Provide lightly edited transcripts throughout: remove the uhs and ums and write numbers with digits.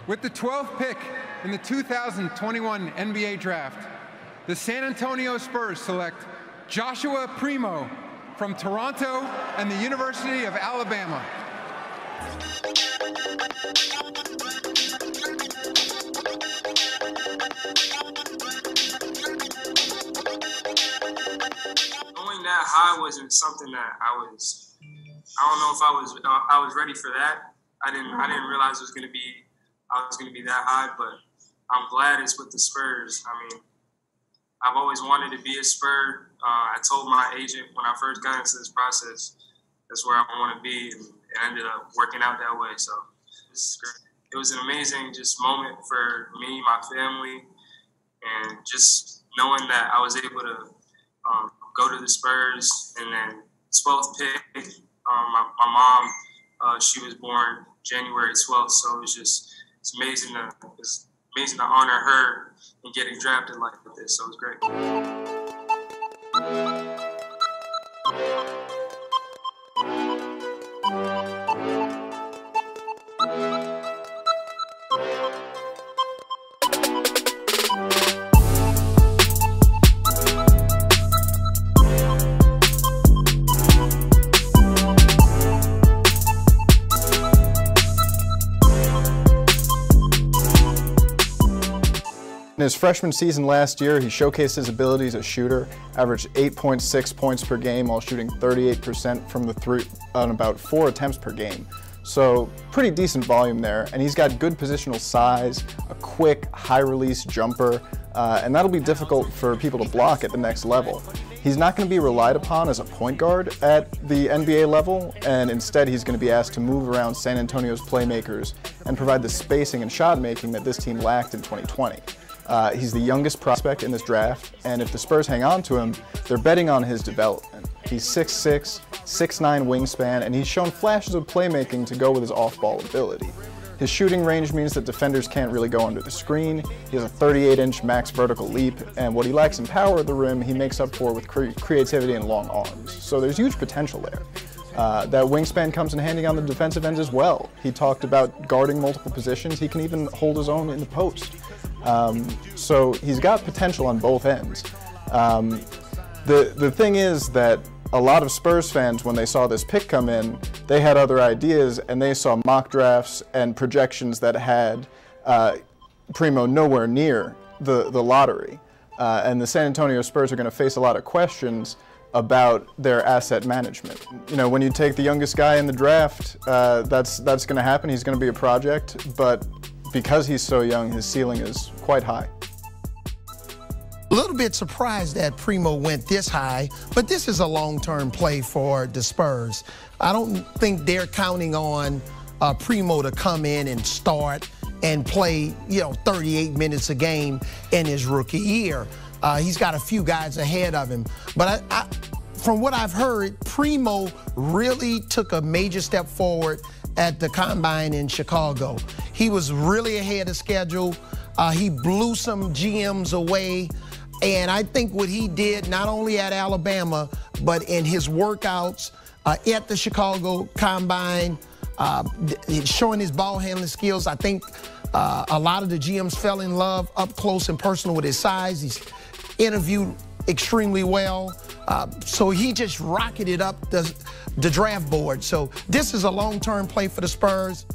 With the 12th pick in the 2021 NBA Draft, the San Antonio Spurs select Josh Primo from Toronto and the University of Alabama. Going that high wasn't something that I don't know if I was ready for that. I didn't realize I was going to be that high, but I'm glad it's with the Spurs. I mean, I've always wanted to be a Spur. I told my agent when I first got into this process, that's where I want to be, and it ended up working out that way. So it was an amazing just moment for me, my family, and just knowing that I was able to go to the Spurs. And then 12th pick, my mom, she was born January 12th, so it's amazing to honor her and getting drafted like this. So it was great. In his freshman season last year, he showcased his ability as a shooter, averaged 8.6 points per game while shooting 38% from the three on about 4 attempts per game. So pretty decent volume there, and he's got good positional size, a quick, high-release jumper, and that'll be difficult for people to block at the next level. He's not going to be relied upon as a point guard at the NBA level, and instead he's going to be asked to move around San Antonio's playmakers and provide the spacing and shot making that this team lacked in 2020. He's the youngest prospect in this draft, and if the Spurs hang on to him, they're betting on his development. He's 6'6", 6'9" wingspan, and he's shown flashes of playmaking to go with his off-ball ability. His shooting range means that defenders can't really go under the screen. He has a 38-inch max vertical leap, and what he lacks in power at the rim, he makes up for with creativity and long arms. So there's huge potential there. That wingspan comes in handy on the defensive end as well. He talked about guarding multiple positions. He can even hold his own in the post. So he's got potential on both ends. The thing is that a lot of Spurs fans, when they saw this pick come in, they had other ideas, and they saw mock drafts and projections that had Primo nowhere near the lottery. And the San Antonio Spurs are going to face a lot of questions about their asset management. You know, when you take the youngest guy in the draft, that's going to happen. He's going to be a project, but because he's so young, his ceiling is quite high. A little bit surprised that Primo went this high, but this is a long-term play for the Spurs. I don't think they're counting on Primo to come in and start and play, 38 minutes a game in his rookie year. He's got a few guys ahead of him. But from what I've heard, Primo really took a major step forward at the Combine in Chicago. He was really ahead of schedule. He blew some GMs away. And I think what he did, not only at Alabama, but in his workouts at the Chicago Combine, showing his ball handling skills, I think a lot of the GMs fell in love up close and personal with his size. He's interviewed extremely well. So he just rocketed up the draft board. So this is a long-term play for the Spurs.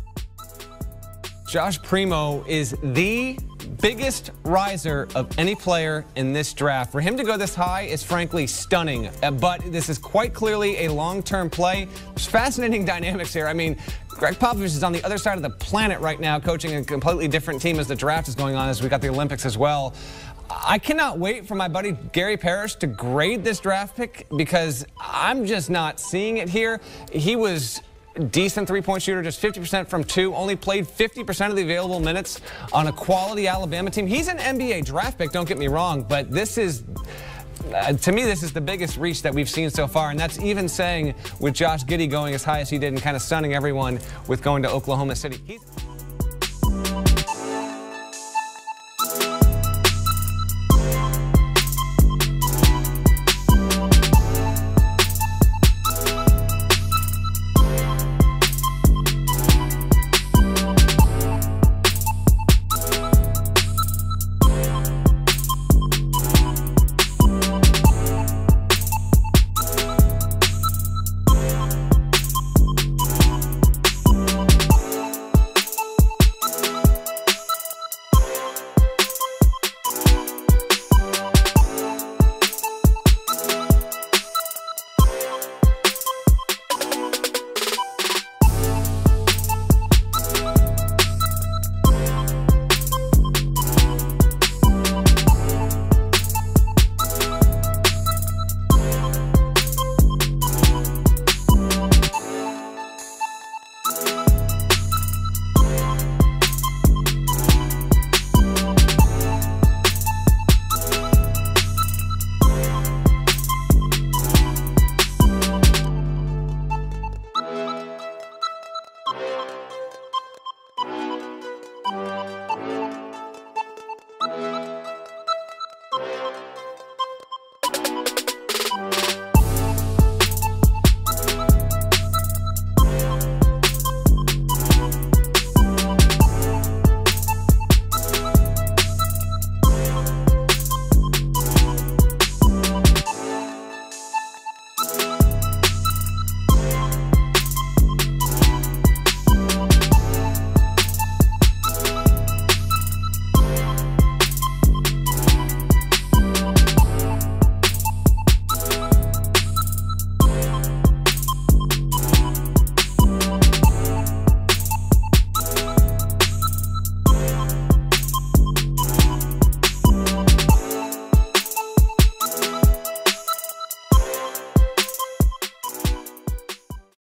Josh Primo is the biggest riser of any player in this draft. For him to go this high is frankly stunning, but this is quite clearly a long-term play. There's fascinating dynamics here. I mean, Greg Popovich is on the other side of the planet right now, coaching a completely different team as the draft is going on, as we got the Olympics as well. I cannot wait for my buddy Gary Parrish to grade this draft pick, because I'm just not seeing it here. He was decent three-point shooter, just 50% from 2, only played 50% of the available minutes on a quality Alabama team. He's an NBA draft pick, don't get me wrong, but this is, to me, this is the biggest reach that we've seen so far, and that's even saying with Josh Giddey going as high as he did and kind of stunning everyone with going to Oklahoma City. Bye.